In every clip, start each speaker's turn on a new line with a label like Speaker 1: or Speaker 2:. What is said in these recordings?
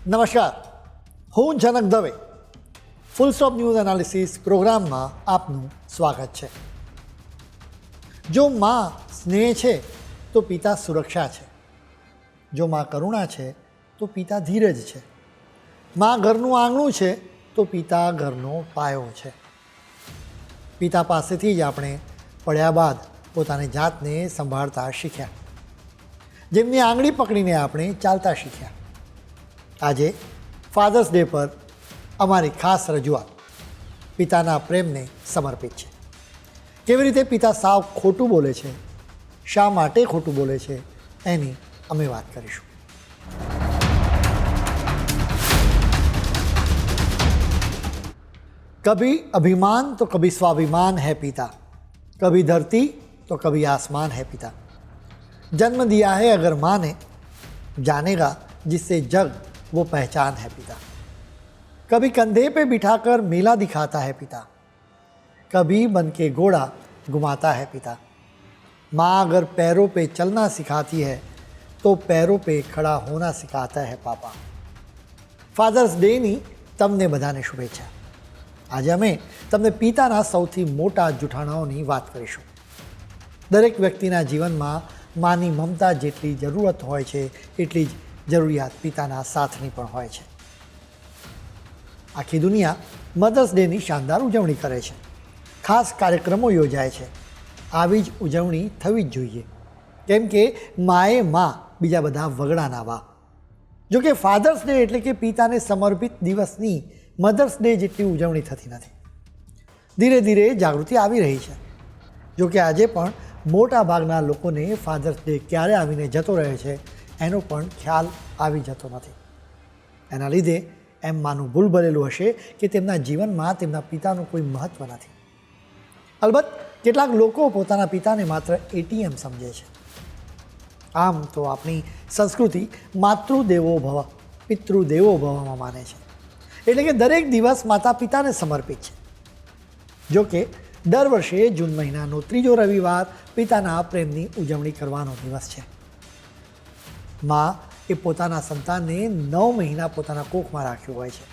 Speaker 1: નમસ્કાર, હું Janak Dave full stop news analysis પ્રોગ્રામમાં આપનું સ્વાગત છે. જો માં સ્નેહ છે તો પિતા સુરક્ષા છે, જો માં કરુણા છે તો પિતા ધીરજ છે, માં ઘરનું આંગણું છે તો પિતા ઘરનો પાયો છે. પિતા પાસેથી જ આપણે પડ્યા બાદ પોતાની જાતને સંભાળતા શીખ્યા, જેમની આંગળી પકડીને આપણે ચાલતા શીખ્યા. આજે ફાધર્સ ડે પર અમારી ખાસ રજૂઆત પિતાના પ્રેમને સમર્પિત છે. કેવી રીતે પિતા સાવ ખોટું બોલે છે, શા માટે ખોટું બોલે છે, એની અમે વાત કરીશું. कभी अभिमान तो कभी स्वाभिमान है पिता, कभी धरती तो कभी आसमान है पिता. जन्म दिया है अगर माँ ने, जानेगा जिससे जग वो पहचान है पिता. कभी कंधे पे बिठाकर मेला दिखाता है पिता, कभी बन के घोड़ा घुमाता है पिता. माँ अगर पैरों पे चलना सिखाती है तो पैरों पे खड़ा होना सिखाता है पापा. ફાધર્સ ડેની તમને બધાને શુભેચ્છા. આજે અમે તમને પિતાના સૌથી મોટા જૂઠાણાઓની વાત કરીશું. દરેક વ્યક્તિના જીવનમાં માની મમતા જેટલી જરૂરત હોય છે એટલી જ જરૂરિયાત પિતાના સાથની પણ હોય છે. આખી દુનિયા મધર્સ ડેની શાનદાર ઉજવણી કરે છે, ખાસ કાર્યક્રમો યોજાય છે. આવી જ ઉજવણી થવી જ જોઈએ, કેમ કે માએ માં, બીજા બધા વગડાના વા. જોકે ફાધર્સ ડે એટલે કે પિતાને સમર્પિત દિવસની મધર્સ ડે જેટલી ઉજવણી થતી નથી. ધીરે ધીરે જાગૃતિ આવી રહી છે. જોકે આજે પણ મોટા ભાગના લોકોને ફાધર્સ ડે ક્યારે આવીને જતો રહે છે એનો પણ ખ્યાલ આવી જતો નથી. એના લીધે એમ માનું ભૂલ ભરેલું હશે કે તેમના જીવનમાં તેમના પિતાનું કોઈ મહત્ત્વ નથી. અલબત્ત કેટલાક લોકો પોતાના પિતાને માત્ર એટીએમ સમજે છે. આમ તો આપણી સંસ્કૃતિ માતૃદેવો ભવ પિતૃદેવો ભવમાં માને છે, એટલે કે દરેક દિવસ માતા પિતાને સમર્પિત છે. જો કે દર વર્ષે જૂન મહિનાનો ત્રીજો રવિવાર પિતાના પ્રેમની ઉજવણી કરવાનો દિવસ છે. માં એ પોતાના સંતાનને 9 મહિના પોતાના કોખમાં રાખ્યું હોય છે.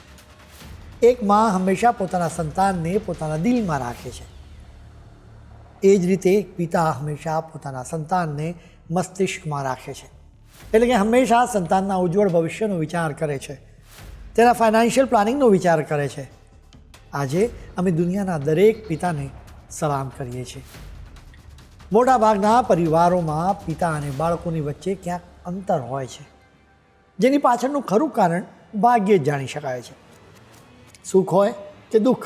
Speaker 1: એક માં હંમેશા પોતાના સંતાનને પોતાના દિલમાં રાખે છે. એ જ રીતે એક પિતા હંમેશા પોતાના સંતાનને મસ્તિષ્કમાં રાખે છે, એટલે કે હંમેશા સંતાનના ઉજ્જવળ ભવિષ્યનો વિચાર કરે છે, તેના ફાઇનાન્શિયલ પ્લાનિંગનો વિચાર કરે છે. આજે અમે દુનિયાના દરેક પિતાને સલામ કરીએ છીએ. મોટાભાગના પરિવારોમાં પિતા અને બાળકોની વચ્ચે ક્યાંક અંતર હોય છે, જેની પાછળનું ખરું કારણ ભાગ્યે જ જાણી શકાય છે. સુખ હોય કે દુઃખ,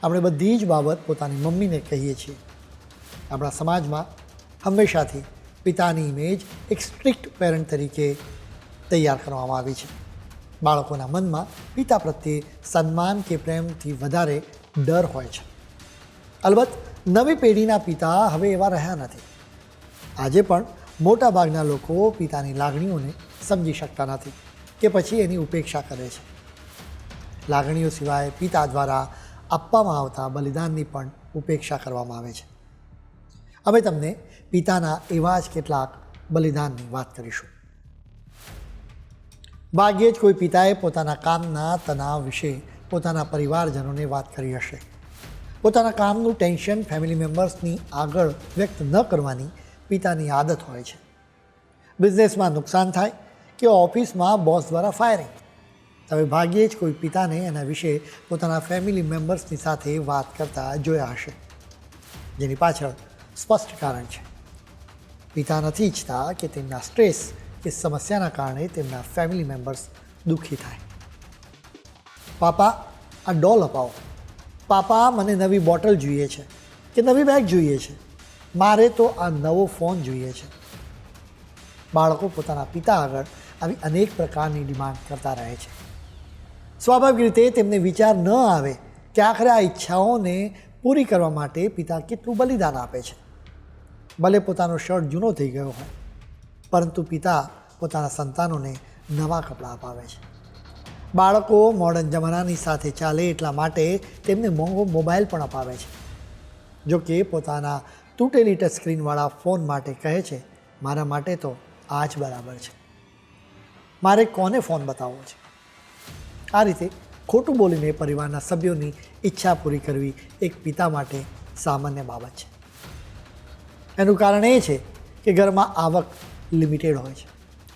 Speaker 1: આપણે બધી જ બાબત પોતાની મમ્મીને કહીએ છીએ. આપણા સમાજમાં હંમેશાથી પિતાની ઇમેજ એક સ્ટ્રિક્ટ પેરેન્ટ તરીકે તૈયાર કરવામાં આવી છે. બાળકોના મનમાં પિતા પ્રત્યે સન્માન કે પ્રેમથી વધારે ડર હોય છે. અલબત્ત નવી પેઢીના પિતા હવે એવા રહ્યા નથી. આજે પણ મોટાભાગના લોકો પિતાની લાગણીઓને સમજી શકતા નથી કે પછી એની ઉપેક્ષા કરે છે. લાગણીઓ સિવાય પિતા દ્વારા આપવામાં આવતા બલિદાનની પણ ઉપેક્ષા કરવામાં આવે છે. અમે તમને પિતાના એવા જ કેટલાક બલિદાનની વાત કરીશું. ભાગ્યે જ કોઈ પિતાએ પોતાના કામના તણાવ વિશે પોતાના પરિવારજનોને વાત કરી હશે. પોતાના કામનું ટેન્શન ફેમિલી મેમ્બર્સની આગળ વ્યક્ત ન કરવાની પિતાની આદત હોય છે. બિઝનેસમાં નુકસાન થાય કે ઓફિસમાં બોસ દ્વારા ફાયરિંગ, તમે ભાગ્યે જ કોઈ પિતાને એના વિશે પોતાના ફેમિલી મેમ્બર્સની સાથે વાત કરતા જોયા હશે, જેની પાછળ સ્પષ્ટ કારણ છે. પિતા નથી ઈચ્છતા કે તેમના સ્ટ્રેસ કે સમસ્યાના કારણે તેમના ફેમિલી મેમ્બર્સ દુઃખી થાય. પાપા, આ ડોલ અપાવો. પાપા, મને નવી બોટલ જોઈએ છે કે નવી બેગ જોઈએ છે. મારે તો આ નવો ફોન જોઈએ છે. બાળકો પોતાના પિતા આગળ આવી અનેક પ્રકારની ડિમાન્ડ કરતા રહે છે. સ્વાભાવિક રીતે તેમને વિચાર ન આવે કે આખરે આ ઈચ્છાઓને પૂરી કરવા માટે પિતા કેટલું બલિદાન આપે છે. ભલે પોતાનો શર્ટ જૂનો થઈ ગયો હોય, પરંતુ પિતા પોતાના સંતાનોને નવા કપડાં અપાવે છે. બાળકો મોડર્ન જમાનાની સાથે ચાલે એટલા માટે તેમને મોંઘો મોબાઈલ પણ અપાવે છે. જો કે પોતાના તૂટેલી ટચ સ્ક્રીનવાળા ફોન માટે કહે છે, મારા માટે તો આ જ બરાબર છે. મારે કોને ફોન બતાવવો છે? આ રીતે ખોટું બોલીને પરિવારના સભ્યોની ઈચ્છા પૂરી કરવી એક પિતા માટે સામાન્ય બાબત છે. એનું કારણ એ છે કે ઘરમાં આવક લિમિટેડ હોય છે,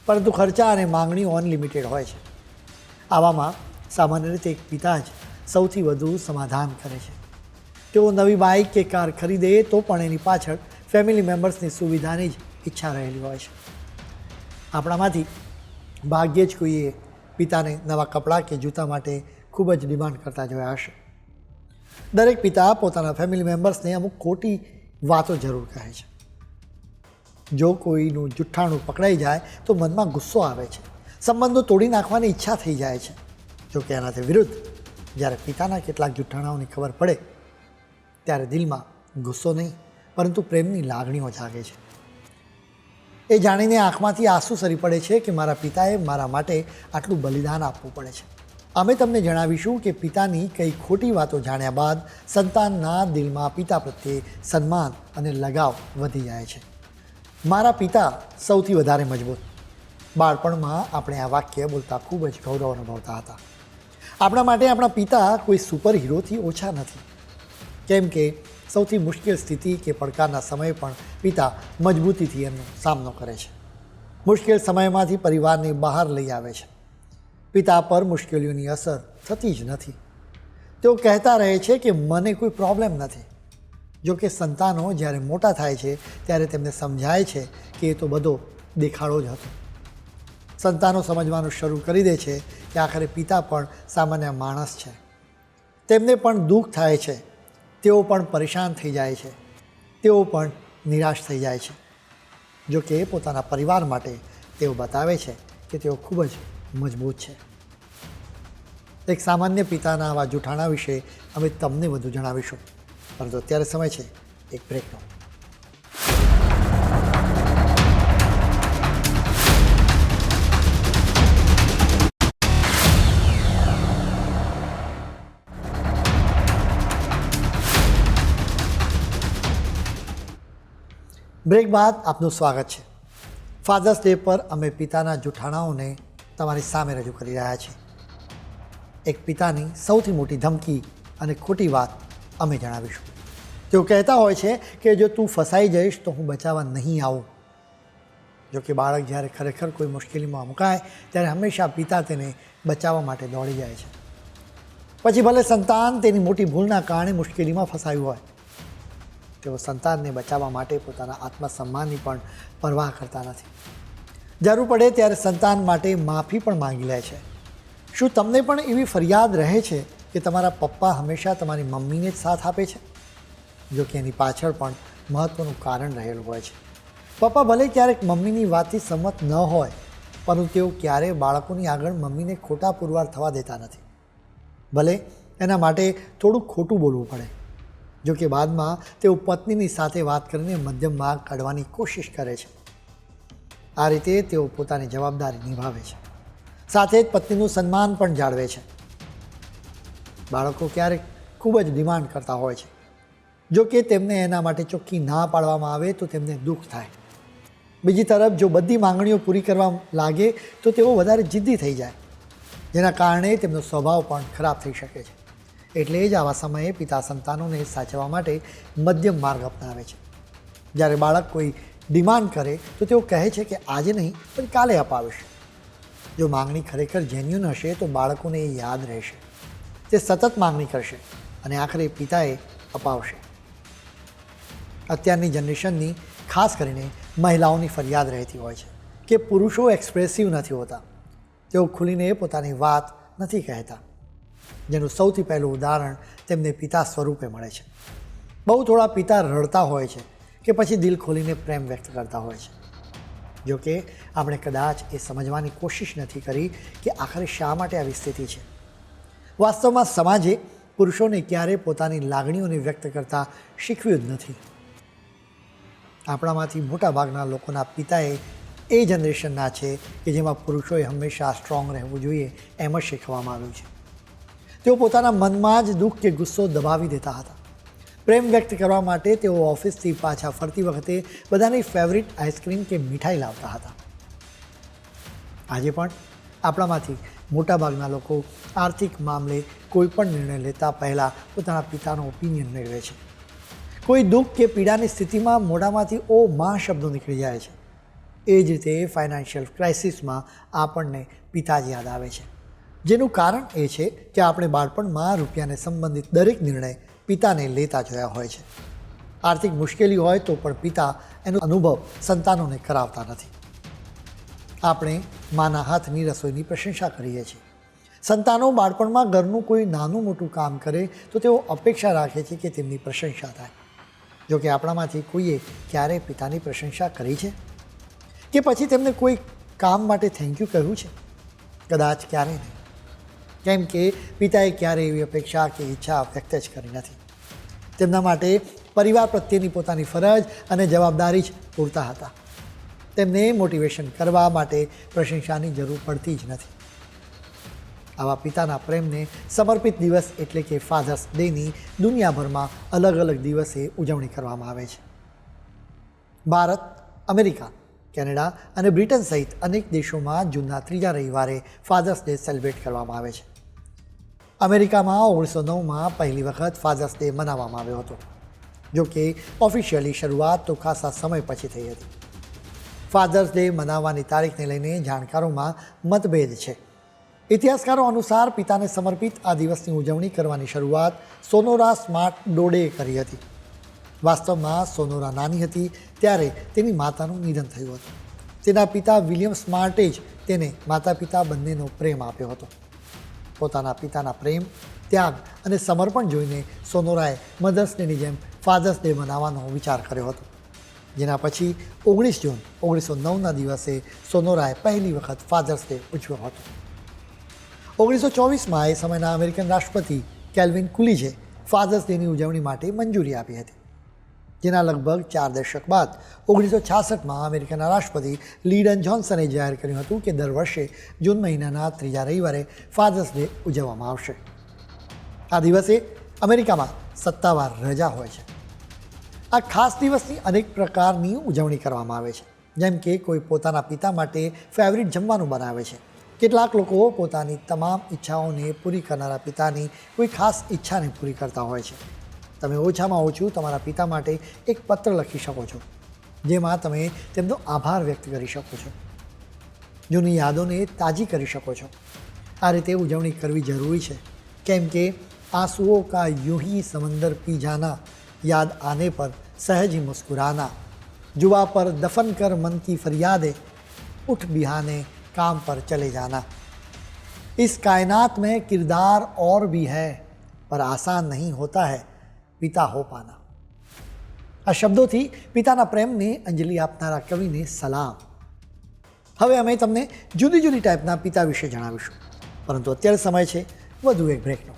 Speaker 1: પરંતુ ખર્ચા અને માંગણીઓ અનલિમિટેડ હોય છે. આવામાં સામાન્ય રીતે એક પિતા જ સૌથી વધુ સમાધાન કરે છે. તેઓ નવી બાઇક કે કાર ખરીદે તો પણ એની પાછળ ફેમિલી મેમ્બર્સની સુવિધાની જ ઈચ્છા રહેલી હોય છે. આપણામાંથી ભાગ્યે જ કોઈએ પિતાને નવા કપડાં કે જૂતા માટે ખૂબ જ ડિમાન્ડ કરતા જોયા હશે. દરેક પિતા પોતાના ફેમિલી મેમ્બર્સને અમુક ખોટી વાતો જરૂર કહે છે. જો કોઈનું જુઠ્ઠાણું પકડાઈ જાય તો મનમાં ગુસ્સો આવે છે, સંબંધો તોડી નાખવાની ઈચ્છા થઈ જાય છે. જો કે એનાથી વિરુદ્ધ જ્યારે પિતાના કેટલાક જુઠ્ઠાણાઓની ખબર પડે ત્યારે દિલમાં ગુસ્સો નહીં પરંતુ પ્રેમની લાગણીઓ જાગે છે. એ જાણીને આંખમાંથી આંસુ સરી પડે છે કે મારા પિતાએ મારા માટે આટલું બલિદાન આપવું પડે છે. અમે તમને જણાવીશું કે પિતાની કઈ ખોટી વાતો જાણ્યા બાદ સંતાનના દિલમાં પિતા પ્રત્યે સન્માન અને લગાવ વધી જાય છે. મારા પિતા સૌથી વધારે મજબૂત. બાળપણમાં આપણે આ વાક્ય બોલતા ખૂબ જ ગૌરવ અનુભવતા હતા. આપણા માટે આપણા પિતા કોઈ સુપર હીરોથી ઓછા નથી, કેમ કે સૌથી મુશ્કેલ સ્થિતિ કે પડકારના સમયે પણ પિતા મજબૂતીથી એનો સામનો કરે છે. મુશ્કેલ સમયમાંથી પરિવારને બહાર લઈ આવે છે. પિતા પર મુશ્કેલીઓની અસર થતી જ નથી. તેઓ કહેતા રહે છે કે મને કોઈ પ્રોબ્લેમ નથી. જો કે સંતાનો જ્યારે મોટા થાય છે ત્યારે તેમને સમજાય છે કે એ તો બધો દેખાડો જ હતો. સંતાનો સમજવાનું શરૂ કરી દે છે કે આખરે પિતા પણ સામાન્ય માણસ છે. તેમને પણ દુઃખ થાય છે, તેઓ પણ પરેશાન થઈ જાય છે, તેઓ પણ નિરાશ થઈ જાય છે. જો કે પોતાના પરિવાર માટે તેઓ બતાવે છે કે તેઓ ખૂબ જ મજબૂત છે. એક સામાન્ય પિતાના આવા જૂઠાણા વિશે અમે તમને વધુ જણાવીશું, પરંતુ અત્યારે સમય છે એક બ્રેકનો. બ્રેક બાદ આપનું સ્વાગત છે. ફાધર્સ ડે પર અમે પિતાના જૂઠાણાઓને તમારી સામે રજૂ કરી રહ્યા છીએ. એક પિતાની સૌથી મોટી ધમકી અને ખોટી વાત અમે જણાવીશું. તેઓ કહેતા હોય છે કે જો તું ફસાઈ જઈશ તો હું બચાવવા નહીં આવું. જો કે બાળક જ્યારે ખરેખર કોઈ મુશ્કેલીમાં મુકાય ત્યારે હંમેશા પિતા તેને બચાવવા માટે દોડી જાય છે. પછી ભલે સંતાન તેની મોટી ભૂલના કારણે મુશ્કેલીમાં ફસાયું હોય, તેઓ સંતાનને બચાવવા માટે પોતાના આત્મસન્માનની પણ પરવાહ કરતા નથી. જરૂર પડે ત્યારે સંતાન માટે માફી પણ માંગી લે છે. શું તમને પણ એવી ફરિયાદ રહે છે કે તમારા પપ્પા હંમેશા તમારી મમ્મીને જ સાથ આપે છે? જો કે એની પાછળ પણ મહત્ત્વનું કારણ રહેલું હોય છે. પપ્પા ભલે ક્યારેક મમ્મીની વાતથી સંમત ન હોય, પરંતુ તેઓ ક્યારેય બાળકોની આગળ મમ્મીને ખોટા પુરવાર થવા દેતા નથી. ભલે એના માટે થોડુંક ખોટું બોલવું પડે. જો કે બાદમાં તેઓ પત્નીની સાથે વાત કરીને મધ્યમ માર્ગ કાઢવાની કોશિશ કરે છે. આ રીતે તેઓ પોતાની જવાબદારી નિભાવે છે, સાથે જ પત્નીનું સન્માન પણ જાળવે છે. બાળકો ક્યારેક ખૂબ જ ડિમાન્ડ કરતા હોય છે. જો કે તેમને એના માટે ચોખ્ખી ના પાડવામાં આવે તો તેમને દુઃખ થાય. બીજી તરફ જો બધી માંગણીઓ પૂરી કરવા લાગે તો તેઓ વધારે જિદ્દી થઈ જાય, જેના કારણે તેમનો સ્વભાવ પણ ખરાબ થઈ શકે છે. એટલે જ આવા સમયે પિતા સંતાનોને સાચવવા માટે મધ્યમ માર્ગ અપનાવે છે. જ્યારે બાળક કોઈ ડિમાન્ડ કરે તો તેઓ કહે છે કે આજે નહીં પણ કાલે અપાવીશ. જો માંગણી ખરેખર જેન્યુન હશે તો બાળકોને એ યાદ રહેશે. તે સતત માંગણી કરશે અને આખરે પિતાએ અપાવશે. અત્યારની જનરેશનની ખાસ કરીને મહિલાઓની ફરિયાદ રહેતી હોય છે કે પુરુષો એક્સપ્રેસિવ નથી હોતા. તેઓ ખુલીને પોતાની વાત નથી કહેતા, જેનું સૌથી પહેલું ઉદાહરણ તેમને પિતા સ્વરૂપે મળે છે. બહુ થોડા પિતા રડતા હોય છે કે પછી દિલ ખોલીને પ્રેમ વ્યક્ત કરતા હોય છે. જો કે આપણે કદાચ એ સમજવાની કોશિશ નથી કરી કે આખરે શા માટે આવી સ્થિતિ છે. વાસ્તવમાં સમાજે પુરુષોને ક્યારેય પોતાની લાગણીઓને વ્યક્ત કરતા શીખવ્યું જ નથી. આપણામાંથી મોટાભાગના લોકોના પિતાએ એ જનરેશનના છે કે જેમાં પુરુષોએ હંમેશા સ્ટ્રોંગ રહેવું જોઈએ એમ જ શીખવવામાં આવ્યું છે. તેઓ પોતાના મનમાં જ દુઃખ કે ગુસ્સો દબાવી દેતા હતા. પ્રેમ વ્યક્ત કરવા માટે તેઓ ઓફિસથી પાછા ફરતી વખતે બધાની ફેવરિટ આઈસ્ક્રીમ કે મીઠાઈ લાવતા હતા. આજે પણ આપણામાંથી મોટાભાગના લોકો આર્થિક મામલે કોઈ પણ નિર્ણય લેતા પહેલાં પોતાના પિતાનો ઓપિનિયન મેળવે છે. કોઈ દુઃખ કે પીડાની સ્થિતિમાં મોઢામાંથી ઓ માં શબ્દો નીકળી જાય છે. એ જ રીતે ફાઇનાન્શિયલ ક્રાઇસિસમાં આપણને પિતા જ યાદ આવે છે, જેનું કારણ એ છે કે આપણે બાળપણમાં રૂપિયાને સંબંધિત દરેક નિર્ણય પિતાને લેતા જોયા હોય છે. આર્થિક મુશ્કેલી હોય તો પણ પિતા એનો અનુભવ સંતાનોને કરાવતા નથી. આપણે માના હાથની રસોઈની પ્રશંસા કરીએ છીએ. સંતાનો બાળપણમાં ઘરનું કોઈ નાનું મોટું કામ કરે તો તેઓ અપેક્ષા રાખે છે કે તેમની પ્રશંસા થાય. જોકે આપણામાંથી કોઈએ ક્યારેય પિતાની પ્રશંસા કરી છે કે પછી તેમને કોઈ કામ માટે થેન્ક યુ કહ્યું છે? કદાચ ક્યારેય નહીં, કેમ કે પિતાએ ક્યારેય એવી અપેક્ષા કે ઈચ્છા વ્યક્ત જ કરી નથી. તેમના માટે પરિવાર પ્રત્યેની પોતાની ફરજ અને જવાબદારી જ પૂરતા હતા. તેમને મોટિવેશન કરવા માટે પ્રશંસાની જરૂર પડતી જ નથી. આવા પિતાના પ્રેમને સમર્પિત દિવસ એટલે કે ફાધર્સ ડેની દુનિયાભરમાં અલગ અલગ દિવસે ઉજવણી કરવામાં આવે છે. ભારત, અમેરિકા, કેનેડા અને બ્રિટન સહિત અનેક દેશોમાં જૂનના 3જા રવિવારે ફાધર્સ ડે સેલિબ્રેટ કરવામાં આવે છે. અમેરિકામાં 1909માં પહેલી વખત ફાધર્સ ડે મનાવવામાં આવ્યો હતો. જો કે ઓફિશિયલી શરૂઆત તો ખાસા સમય પછી થઈ હતી. ફાધર્સ ડે મનાવવાની તારીખને લઈને જાણકારોમાં મતભેદ છે. ઇતિહાસકારો અનુસાર પિતાને સમર્પિત આ દિવસની ઉજવણી કરવાની શરૂઆત સોનોરા સ્માર્ટ ડોડેએ કરી હતી. વાસ્તવમાં સોનોરા નાની હતી ત્યારે તેની માતાનું નિધન થયું હતું. તેના પિતા વિલિયમ સ્માર્ટે જ તેને માતા પિતા બંનેનો પ્રેમ આપ્યો હતો. પોતાના પિતાના પ્રેમ, ત્યાગ અને સમર્પણ જોઈને સોનોરાએ મધર્સ ડેની જેમ ફાધર્સ ડે મનાવવાનો વિચાર કર્યો હતો. જેના પછી 19 જૂન 1909ના દિવસે સોનોરાએ પહેલી વખત ફાધર્સ ડે ઉજવ્યો હતો. 1924માં એ સમયના અમેરિકન રાષ્ટ્રપતિ કેલ્વિન કુલિજે ફાધર્સ ડેની ઉજવણી માટે મંજૂરી આપી હતી. જેના લગભગ 4 દશક બાદ 1966માં અમેરિકાના રાષ્ટ્રપતિ લીડન જોન્સને જાહેર કર્યું હતું કે દર વર્ષે જૂન મહિનાના 3જા રવિવારે ફાધર્સ ડે ઉજવવામાં આવશે. આ દિવસે અમેરિકામાં સત્તાવાર રજા હોય છે. આ ખાસ દિવસની અનેક પ્રકારની ઉજવણી કરવામાં આવે છે. જેમ કે કોઈ પોતાના પિતા માટે ફેવરિટ જમવાનું બનાવે છે. કેટલાક લોકો પોતાની તમામ ઈચ્છાઓને પૂરી કરનારા પિતાની કોઈ ખાસ ઈચ્છાને પૂરી કરતા હોય છે. તમે ઓછામાં ઓછું તમારા પિતા માટે એક પત્ર લખી શકો છો, જેમાં તમે તેમનો આભાર વ્યક્ત કરી શકો છો, જૂની યાદોને તાજી કરી શકો છો. આ રીતે ઉજવણી કરવી જરૂરી છે, કેમ કે આંસુઓ કા यूं ही समंदर पी जाना, याद आने पर सहज ही मुस्कुराना, जुबा पर दफन कर मन की फरियादें, उठ बिहाने काम पर चले जाना, इस कायनात में किरदार और भी है पर आसान नहीं होता है પિતા હો પાના. આ શબ્દોથી પિતાના પ્રેમને અંજલિ આપનારા કવિને સલામ. હવે અમે તમને જુદી જુદી ટાઈપના પિતા વિશે જણાવીશું, પરંતુ અત્યારે સમય છે વધુ એક બ્રેકનો.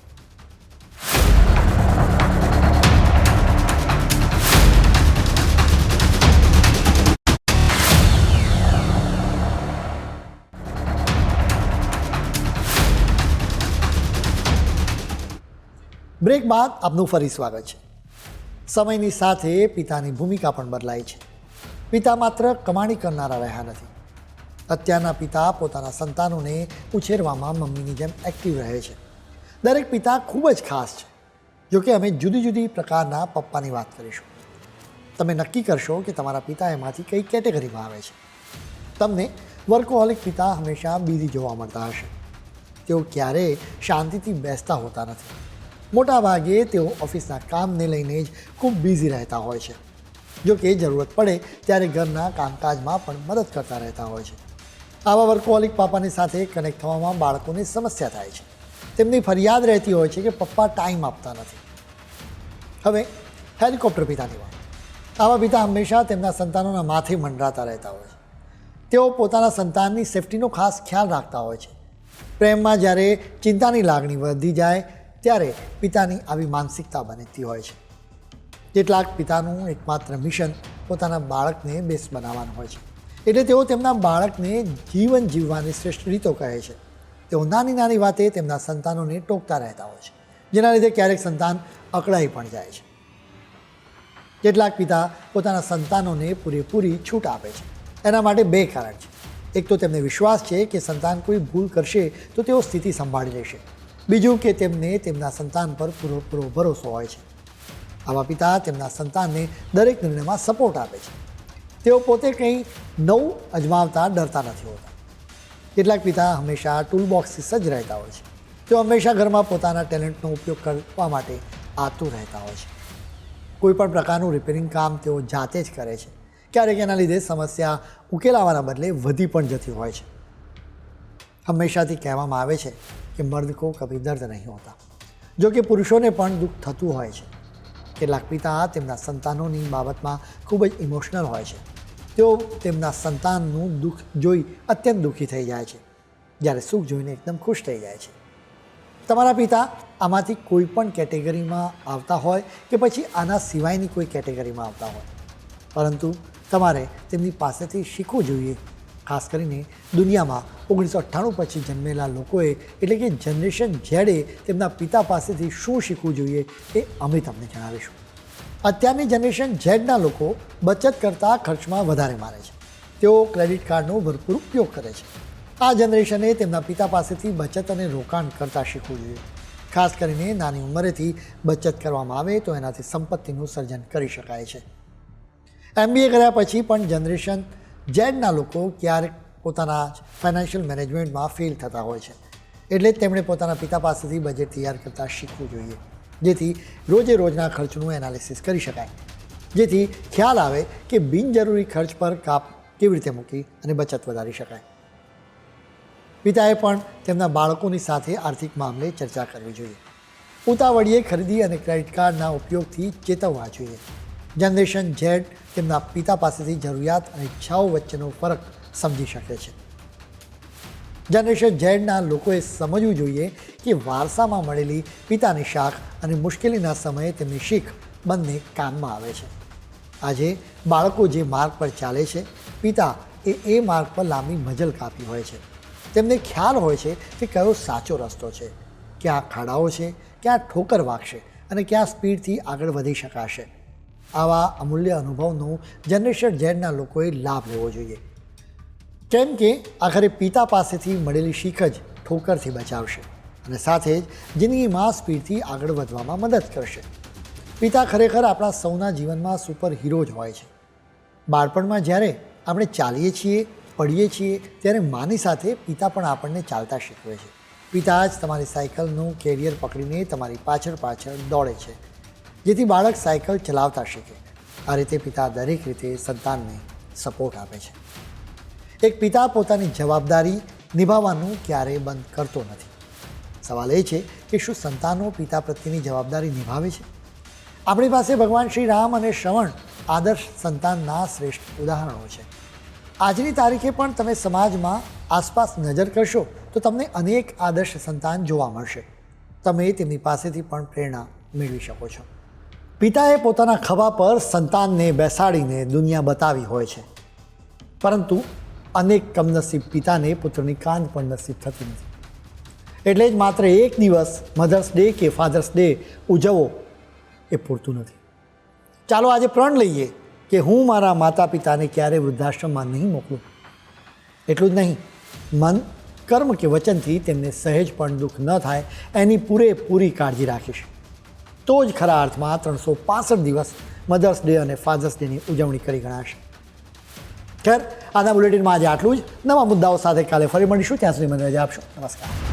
Speaker 1: બ્રેક બાદ આપનું ફરી સ્વાગત છે. સમયની સાથે પિતાની ભૂમિકા પણ બદલાઈ છે. પિતા માત્ર કમાણી કરનારા રહ્યા નથી. અત્યારના પિતા પોતાના સંતાનોને ઉછેરવામાં મમ્મીની જેમ એક્ટિવ રહે છે. દરેક પિતા ખૂબ જ ખાસ છે. જોકે અમે જુદી જુદી પ્રકારના પપ્પાની વાત કરીશું. તમે નક્કી કરશો કે તમારા પિતા એમાંથી કઈ કેટેગરીમાં આવે છે. તમને વર્કોહોલિક પિતા હંમેશા બિઝી જોવા મળતા હશે. તેઓ ક્યારેય શાંતિથી બેસતા હોતા નથી. મોટા ભાગે તેઓ ઓફિસના કામને લઈને જ ખૂબ બિઝી રહેતા હોય છે. જો કે જરૂરત પડે ત્યારે ઘરના કામકાજમાં પણ મદદ કરતા રહેતા હોય છે. આવા વર્કોહોલિક પાપાની સાથે કનેક્ટ થવામાં બાળકોને સમસ્યા થાય છે. તેમની ફરિયાદ રહેતી હોય છે કે પપ્પા ટાઈમ આપતા નથી. હવે હેલિકોપ્ટર પિતાની વાત. આવા પિતા હંમેશા તેમના સંતાનોના માથે મંડરાતા રહેતા હોય છે. તેઓ પોતાના સંતાનની સેફટીનો ખાસ ખ્યાલ રાખતા હોય છે. પ્રેમમાં જ્યારે ચિંતાની લાગણી વધી જાય ત્યારે પિતાની આવી માનસિકતા બનતી હોય છે. કેટલાક પિતાનું એકમાત્ર મિશન પોતાના બાળકને બેસ્ટ બનાવવાનું હોય છે. એટલે તેઓ તેમના બાળકને જીવન જીવવાની શ્રેષ્ઠ રીતો કહે છે. તેઓ નાની નાની વાતે તેમના સંતાનોને ટોકતા રહેતા હોય છે, જેના લીધે ક્યારેક સંતાન અકળાઈ પણ જાય છે. કેટલાક પિતા પોતાના સંતાનોને પૂરેપૂરી છૂટ આપે છે. એના માટે બે કારણ છે. એક તો તેમને વિશ્વાસ છે કે સંતાન કોઈ ભૂલ કરશે તો તેઓ સ્થિતિ સંભાળી લેશે. બીજું કે તેમને તેમના સંતાન પર પૂરેપૂરો ભરોસો હોય છે. આવા પિતા તેમના સંતાનને દરેક નિર્ણયમાં સપોર્ટ આપે છે. તેઓ પોતે કંઈ નવું અજમાવતા ડરતા નથી હોતા. કેટલાક પિતા હંમેશા ટૂલબોક્સથી સજ્જ રહેતા હોય છે. તેઓ હંમેશા ઘરમાં પોતાના ટેલેન્ટનો ઉપયોગ કરવા માટે આતુર રહેતા હોય છે. કોઈ પણ પ્રકારનું રિપેરિંગ કામ તેઓ જાતે જ કરે છે. ક્યારેક એના લીધે સમસ્યા ઉકેલાવાના બદલે વધી પણ જતી હોય છે. હંમેશાથી કહેવામાં આવે છે કે મર્દ કો કભી દર્દ નહીં હોતા. જો કે પુરુષોને પણ દુઃખ થતું હોય છે. કેટલાક પિતા તેમના સંતાનોની બાબતમાં ખૂબ જ ઇમોશનલ હોય છે. તેઓ તેમના સંતાનનું દુઃખ જોઈ અત્યંત દુઃખી થઈ જાય છે, જ્યારે સુખ જોઈને એકદમ ખુશ થઈ જાય છે. તમારા પિતા આમાંથી કોઈ પણ કેટેગરીમાં આવતા હોય કે પછી આના સિવાયની કોઈ કેટેગરીમાં આવતા હોય, પરંતુ તમારે તેમની પાસેથી શીખવું જોઈએ. ખાસ કરીને દુનિયામાં 1998 પછી જન્મેલા લોકોએ, એટલે કે જનરેશન ઝેડે તેમના પિતા પાસેથી શું શીખવું જોઈએ એ અમે તમને જણાવીશું. અત્યારની જનરેશન ઝેડના લોકો બચત કરતાં ખર્ચમાં વધારે મારે છે. તેઓ ક્રેડિટ કાર્ડનો ભરપૂર ઉપયોગ કરે છે. આ જનરેશને તેમના પિતા પાસેથી બચત અને રોકાણ કરતાં શીખવું જોઈએ. ખાસ કરીને નાની ઉંમરેથી બચત કરવામાં આવે તો એનાથી સંપત્તિનું સર્જન કરી શકાય છે. MBA કર્યા પછી પણ જનરેશન ઝેડના લોકો ક્યારેક પોતાના ફાઇનાન્શિયલ મેનેજમેન્ટમાં ફેલ થતા હોય છે. એટલે જ તેમણે પોતાના પિતા પાસેથી બજેટ તૈયાર કરતાં શીખવું જોઈએ, જેથી રોજે રોજના ખર્ચનું એનાલિસિસ કરી શકાય. જેથી ખ્યાલ આવે કે બિનજરૂરી ખર્ચ પર કાપ કેવી રીતે મૂકી અને બચત વધારી શકાય. પિતાએ પણ તેમના બાળકોની સાથે આર્થિક મામલે ચર્ચા કરવી જોઈએ. ઉતાવળીએ ખરીદી અને ક્રેડિટ કાર્ડના ઉપયોગથી ચેતવવા જોઈએ. જનરેશન ઝેડ તેમના પિતા પાસેથી જરૂરિયાત અને ઈચ્છાઓ વચ્ચેનો ફરક સમજી શકે છે. જનરેશન ઝેડના લોકોએ સમજવું જોઈએ કે વારસામાં મળેલી પિતાની શાખ અને મુશ્કેલીના સમયે તેમની શીખ બંને કામમાં આવે છે. આજે બાળકો જે માર્ગ પર ચાલે છે, પિતા એ માર્ગ પર લાંબી મજલ કાપી હોય છે. તેમને ખ્યાલ હોય છે કે કયો સાચો રસ્તો છે, ક્યાં ખાડાઓ છે, ક્યાં ઠોકર વાગશે અને ક્યાં સ્પીડથી આગળ વધી શકાશે. આવા અમૂલ્ય અનુભવનો જનરેશન ઝેડના લોકોએ લાભ લેવો જોઈએ. કેમ કે આખરે પિતા પાસેથી મળેલી શીખ જ ઠોકરથી બચાવશે અને સાથે જ જિંદગીમાં સ્પીડથી આગળ વધવામાં મદદ કરશે. પિતા ખરેખર આપણા સૌના જીવનમાં સુપર હીરો જ હોય છે. બાળપણમાં જ્યારે આપણે ચાલીએ છીએ, પડીએ છીએ, ત્યારે માની સાથે પિતા પણ આપણને ચાલતા શીખવે છે. પિતા જ તમારી સાયકલનું કેરિયર પકડીને તમારી પાછળ દોડે છે, જેથી બાળક સાયકલ ચલાવતા શીખે. આ રીતે પિતા દરેક રીતે સંતાનને સપોર્ટ આપે છે. એક પિતા પોતાની જવાબદારી નિભાવવાનું ક્યારેય બંધ કરતો નથી. સવાલ એ છે કે શું સંતાનો પિતા પ્રત્યેની જવાબદારી નિભાવે છે? આપણી પાસે ભગવાન શ્રી રામ અને શ્રવણ આદર્શ સંતાનના શ્રેષ્ઠ ઉદાહરણો છે. આજની તારીખે પણ તમે સમાજમાં આસપાસ નજર કરશો તો તમને અનેક આદર્શ સંતાન જોવા મળશે. તમે તેમની પાસેથી પણ પ્રેરણા મેળવી શકો છો. પિતાએ પોતાના ખભા પર સંતાનને બેસાડીને દુનિયા બતાવી હોય છે, પરંતુ અનેક કમનસીબ પિતાને પુત્રની કાંધ પણ નસીબ થતી નથી. એટલે જ માત્ર એક દિવસ મધર્સ ડે કે ફાધર્સ ડે ઉજવવો એ પૂરતું નથી. ચાલો આજે પ્રણ લઈએ કે હું મારા માતા પિતાને ક્યારેય વૃદ્ધાશ્રમમાં નહીં મોકલું. એટલું જ નહીં, મન, કર્મ કે વચનથી તેમને સહેજ પણ દુઃખ ન થાય એની પૂરેપૂરી કાળજી રાખીશ. તો જ ખરા અર્થમાં 365 દિવસ મધર્સ ડે અને ફાધર્સ ડેની ઉજવણી કરી ગણાશે. ખેર, આજના બુલેટિનમાં આજે આટલું જ. નવા મુદ્દાઓ સાથે કાલે ફરી મળીશું. ત્યાં સુધી મને રજા આપશો. નમસ્કાર.